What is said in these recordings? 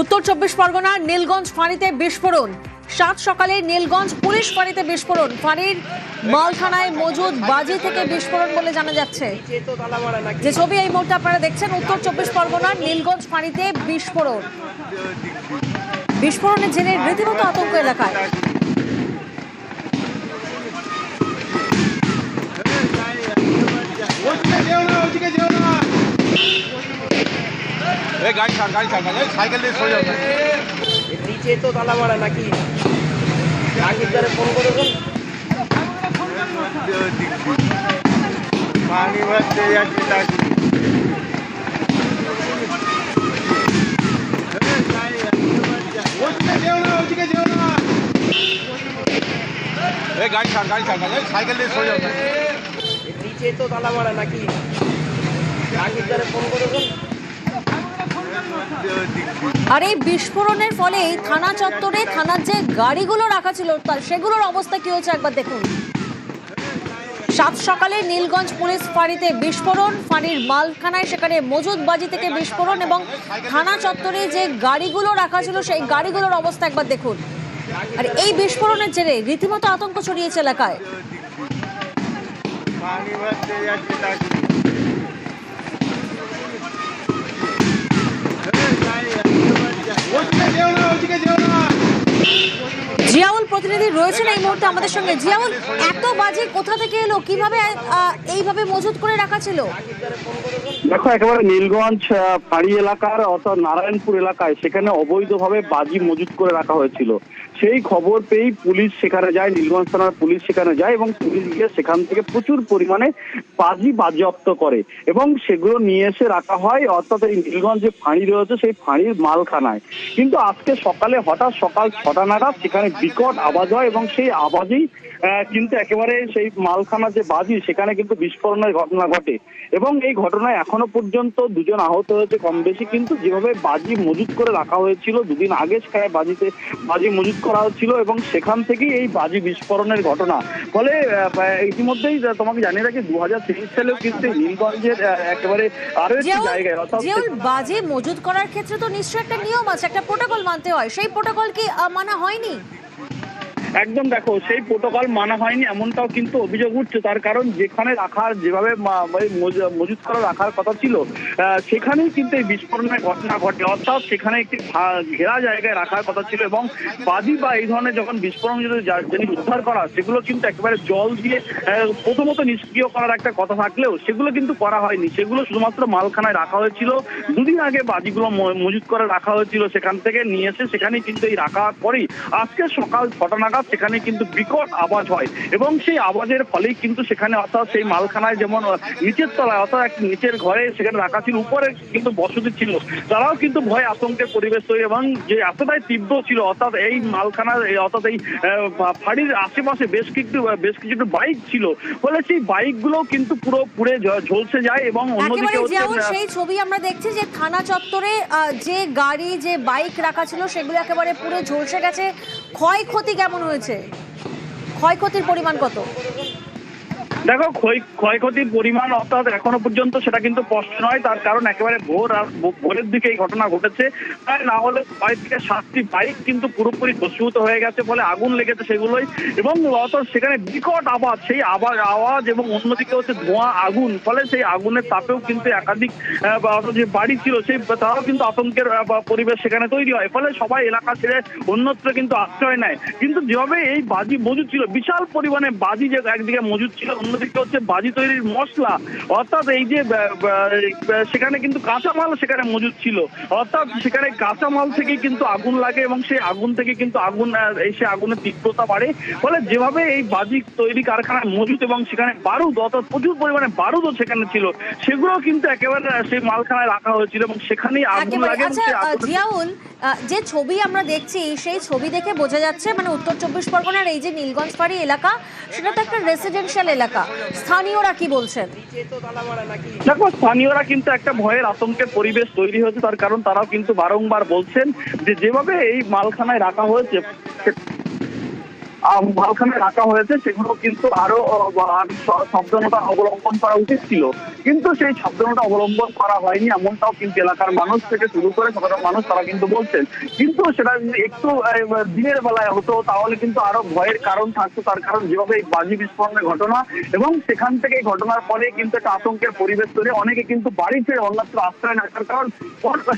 উত্তর চব্বিশ পরগনার নীলগঞ্জ ফাঁড়িতে বিস্ফোরণ। সাত সকালে নীলগঞ্জ পুলিশ ফাঁড়িতে বিস্ফোরণ। ফাঁড়ির মালখানায় মজুদ বাজি থেকে বিস্ফোরণ বলে জানা যাচ্ছে। যে ছবি এই মুহূর্তে আপনারা দেখছেন, উত্তর চব্বিশ পরগনার নীলগঞ্জ ফাঁড়িতে বিস্ফোরণ। বিস্ফোরণের জেরে রীতিমতো আতঙ্ক এলাকায়। গাড়ি সাইকেল দিয়ে সরে যাবে। নিচে তো তালা মারা নাকি রাকিবদারে ফোন করেছেন। পানি ভরতে যাচ্ছে নাকি গাড়ি সাইকেল দিয়ে সরে যাবে। নিচে তো তালা মারা নাকি রাকিবদারে ফোন করেছেন। আর এই বিস্ফোরণের ফলে থানা চত্বরে থানার যে গাড়িগুলো রাখা ছিল সেগুলোর অবস্থা কি হচ্ছে একবার দেখুন। সাত সকালে নীলগঞ্জ পুলিশ ফাঁড়িতে বিস্ফোরণ। ফাঁড়ির মালখানায় সেখানে মজুদ বাজি থেকে বিস্ফোরণ এবং থানা চত্বরে যে গাড়িগুলো রাখা ছিল সেই গাড়িগুলোর অবস্থা একবার দেখুন। আর এই বিস্ফোরণের জেরে রীতিমতো আতঙ্ক ছড়িয়েছে এলাকায়। জিয়াউল প্রতিনিধি রয়েছেন এই মুহূর্তে আমাদের সঙ্গে। জিয়াউল, এত বাজি কোথা থেকে এলো, কিভাবে এইভাবে মজুত করে রাখা ছিল? দেখো, একেবারে নীলগঞ্জ ফাঁড়ি এলাকার অর্থাৎ নারায়ণপুর এলাকায় সেখানে অবৈধভাবে বাজি মজুত করে রাখা হয়েছিল। সেই খবর পেয়েই পুলিশ সেখানে যায়, নীলগঞ্জ থানার পুলিশ সেখানে যায় এবং পুলিশ গিয়ে সেখান থেকে প্রচুর পরিমাণে বাজি বাজেয়াপ্ত করে এবং সেগুলো নিয়ে এসে রাখা হয় অর্থাৎ এই নীলগঞ্জ যে ফাঁড়ি রয়েছে সেই ফাঁড়ির মালখানায়। কিন্তু আজকে সকালে হঠাৎ সকাল 6টা নাগাদ সেখানে বিকট আওয়াজ হয় এবং সেই আওয়াজেই কিন্তু একেবারে সেই মালখানা যে বাজি সেখানে কিন্তু বিস্ফোরণের ঘটনা ঘটে এবং এই ঘটনায় এখনো পর্যন্ত 2 জন আহত হয়েছে কম বেশি। কিন্তু যেভাবে বাজি মজুত করে রাখা হয়েছিল, 2 দিন আগে সেখানে বাজি মজুত করা হচ্ছিল এবং সেখান থেকেই এই বাজি বিস্ফোরণের ঘটনা। ফলে ইতিমধ্যেই তোমাকে জানিয়ে রাখি 2023 সালেও কিন্তু নীলগঞ্জের একেবারে আরো একটি জায়গায় বাজি মজুত করার ক্ষেত্রে তো নিশ্চয়ই একটা নিয়ম আছে, একটা প্রোটোকল মানতে হয়। সেই প্রোটোকল কি মানা হয়নি? একদম, দেখো, সেই প্রোটোকল মানা হয়নি এমনটাও কিন্তু অভিযোগ উঠছে। তার কারণ যেখানে রাখার যেভাবে মজুত করে রাখার কথা ছিল সেখানেই কিন্তু এই বিস্ফোরণের ঘটনা ঘটে। অর্থাৎ সেখানে একটি ঘেরা জায়গায় রাখার কথা ছিল এবং বাজি বা এই ধরনের যখন বিস্ফোরণ জিনিস উদ্ধার করা সেগুলো কিন্তু একেবারে জল দিয়ে প্রথমত নিষ্ক্রিয় করার একটা কথা থাকলেও সেগুলো কিন্তু করা হয়নি। সেগুলো শুধুমাত্র মালখানায় রাখা হয়েছিল। 2 দিন আগে বাজিগুলো মজুত করে রাখা হয়েছিল, সেখান থেকে নিয়ে এসে সেখানেই কিন্তু এই রাখার পরেই আজকে সকাল 6টা নাগাদ সেখানে কিন্তু বিকট আওয়াজ হয় এবং সেই আওয়াজের ফলেই কিন্তু সেখানে অর্থাৎ সেই মালখানায় যেমন নিচের তলায় অর্থাৎ এক নিচের ঘরে সেখানে রাখা ছিল, উপরে কিন্তু বসতি ছিল, তারাও কিন্তু ভয় আতঙ্কের পরিবেশ তৈরি এবং যে এতটাই তীব্র ছিল অর্থাৎ এই মালখানার অর্থাৎ এই ফাঁড়ির আশেপাশে বেশ কিছু বাইক ছিল। ফলে সেই বাইকগুলো কিন্তু পুরো পুড়ে ঝলসে যায় এবং অন্যদিকে সেই ছবি আমরা দেখছি যে থানা চত্বরে যে গাড়ি যে বাইক রাখা ছিল সেগুলো একেবারে পুরো ঝলসে গেছে। ক্ষয়ক্ষতি কেমন হয়েছে? ক্ষয়ক্ষতির পরিমাণ কত? দেখো, ক্ষয়ক্ষতির পরিমাণ অর্থাৎ এখনো পর্যন্ত সেটা কিন্তু স্পষ্ট নয়। তার কারণ একেবারে ভোরের দিকে এই ঘটনা ঘটেছে। প্রায় না হলে 6 থেকে 7টি বাইক কিন্তু পুরোপুরি ভস্মীভূত হয়ে গেছে, ফলে আগুন লেগেছে সেগুলোই এবং অর্থাৎ সেখানে বিকট আওয়াজ, সেই আওয়াজ এবং অন্যদিকে হচ্ছে ধোঁয়া, আগুন। ফলে সেই আগুনের তাপেও কিন্তু একাধিক যে বাড়ি ছিল সেই তারাও কিন্তু আতঙ্কের পরিবেশ সেখানে তৈরি হয়। ফলে সবাই এলাকা ছেড়ে অন্যত্র কিন্তু আশ্রয় নেয়। কিন্তু যেভাবে এই বাজি মজুদ ছিল, বিশাল পরিমাণে বাজি যে একদিকে মজুদ ছিল, অন্যদিকে হচ্ছে বাজি তৈরির মশলা, অর্থাৎ এই যে সেখানে কিন্তু কাঁচামাল সেখানে মজুদ ছিল। অর্থাৎ সেখানে কাঁচামাল থেকে কিন্তু আগুন লাগে এবং সেই আগুন থেকে কিন্তু সেই আগুনের তীব্রতা বাড়ে। ফলে যেভাবে এই বাজি তৈরি কারখানায় মজুদ এবং সেখানে বারুদ অর্থাৎ প্রচুর পরিমাণে বারুদও সেখানে ছিল, সেগুলো কিন্তু একেবারে সেই মালখানায় রাখা হয়েছিল এবং সেখানেই আগুন লাগে। জিয়াউল, যে ছবি আমরা দেখছি সেই ছবি দেখে বোঝা যাচ্ছে মানে উত্তর চব্বিশ পরগনার এই যে নীলগঞ্জ ফাঁড়ি এলাকা সেটা তো একটা রেসিডেন্সিয়াল এলাকা। স্থানীয়রা কি বলছেন? দেখো, স্থানীয়রা কিন্তু একটা ভয়ের আতঙ্কের পরিবেশ তৈরি হয়েছে। তার কারণ তারাও কিন্তু বারংবার বলছেন যে যেভাবে এই মালখানায় রাখা হয়েছে মালখানে রাখা হয়েছে সেগুলো কিন্তু আরো সাবধানতা অবলম্বন করা উচিত ছিল, কিন্তু সেই সাবধানতা অবলম্বন করা হয়নি এমনটাও কিন্তু এলাকার মানুষ থেকে শুরু করে সাধারণ মানুষ তারা কিন্তু বলছেন। কিন্তু সেটা যদি একটু দিনের বেলায় হতো তাহলে কিন্তু আরো ভয়ের কারণ থাকতো, তার কারণ যেভাবে এই বাজি বিস্ফোরণের ঘটনা এবং সেখান থেকে এই ঘটনার পরে কিন্তু একটা আতঙ্কের পরিবেশ তৈরি, অনেকে কিন্তু বাড়ি ছেড়ে অন্যত্র আশ্রয় নেওয়ার কারণ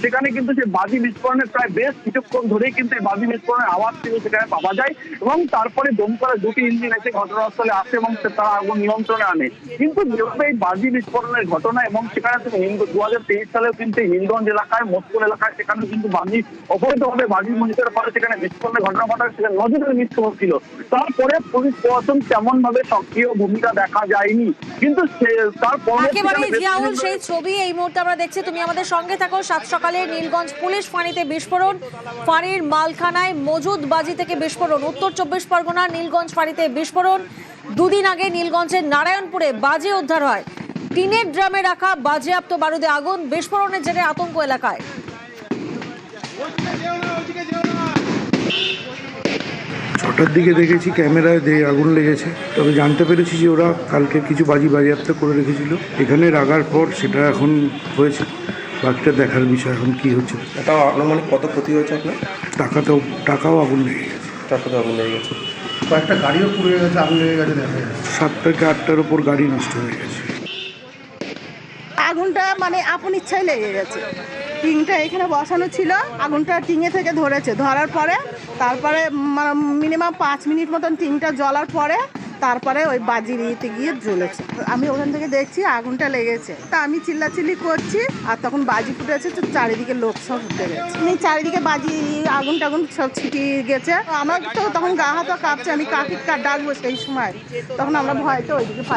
সেখানে কিন্তু সেই বাজি বিস্ফোরণের প্রায় বেশ কিছুক্ষণ ধরেই কিন্তু এই বাজি বিস্ফোরণের আওয়াজ কিন্তু সেখানে পাওয়া যায় এবং তারপরে দমকলের 2টি ইঞ্জিন এসে ঘটনাস্থলে আসে এবং তারা আগুন নিয়ন্ত্রণে আনে। কিন্তু যেভাবে এই বাজি বিস্ফোরণের ঘটনা এবং সেখানে 2023 সালেও কিন্তু হিন্দগঞ্জ এলাকায় মস্কুল এলাকায় সেখানে কিন্তু বাজি অবৈধভাবে বাজি মজুতের ফলে সেখানে বিস্ফোরণের ঘটনা ঘটায়, সেখানে নজরের মৃত্যু হচ্ছিল। তারপরে পুলিশ প্রশাসন তেমন ভাবে সক্রিয় ভূমিকা দেখা যায়নি, কিন্তু একেবারে জিয়াউল সেই ছবি এই মুহূর্তে আমরা দেখছি, তুমি আমাদের সঙ্গে থাকো। 7 সকালে নীলগঞ্জ পুলিশ ফাঁড়িতে বিস্ফোরণ, ফাঁড়ির মালখানায় মজুদ বাজি থেকে বিস্ফোরণ। উত্তর 24 পরগনা নীলগঞ্জ ফাঁড়িতে বিস্ফোরণ। দুদিন আগে নীলগঞ্জের নারায়ণপুরে বাজি উদ্ধার হয়, টিনের ড্রামে রাখা বাজেয়াপ্ত বারুদে আগুন, বিস্ফোরণের জেরে আতঙ্ক এলাকায়। ছটার দিকে দেখেছি ক্যামেরায় আগুন লেগেছে, তবে জানতে পেরেছি যে ওরা কালকে কিছু বাজি বাজেয়াপ্ত করে রেখেছিল, এখানে রাখার পর সেটা এখন হয়েছে। বাকিটা দেখার বিষয় এখন কি হচ্ছে। এটা আনুমানিক কত ক্ষতি হয়েছে আপনার? টাকাও আগুন লেগে গেছে। টাকাতেও আগুন লেগে গেছে। কয়েকটা গাড়িও পুড়ে গেছে, আগুন লেগে গেছে দেখা যাচ্ছে। 7 থেকে 8টার ওপর গাড়ি নষ্ট হয়ে গেছে। আগুনটা মানে আপন ইচ্ছায় লেগে গেছে। টিংটা এখানে বসানো ছিল, আগুনটা টিঙে থেকে ধরেছে, ধরার পরে তারপরে মিনিমাম 5 মিনিট মতন টিংটা জ্বলার পরে তারপরে ওই বাজির ইয়েতে গিয়ে জ্বলেছে। আমি ওখান থেকে দেখছি আগুনটা লেগেছে, তা আমি চিল্লাচিল্লি করছি আর তখন বাজি ফুটেছে, তো চারিদিকে লোক সব উঠে গেছে, চারিদিকে বাজি আগুন টাগুন সব ছিটিয়ে গেছে। আমার তো তখন গা হাত কাঁপছে, আমি কাকে ডাকবো সেই সময়, তখন আমরা ভয়তে ওইদিকে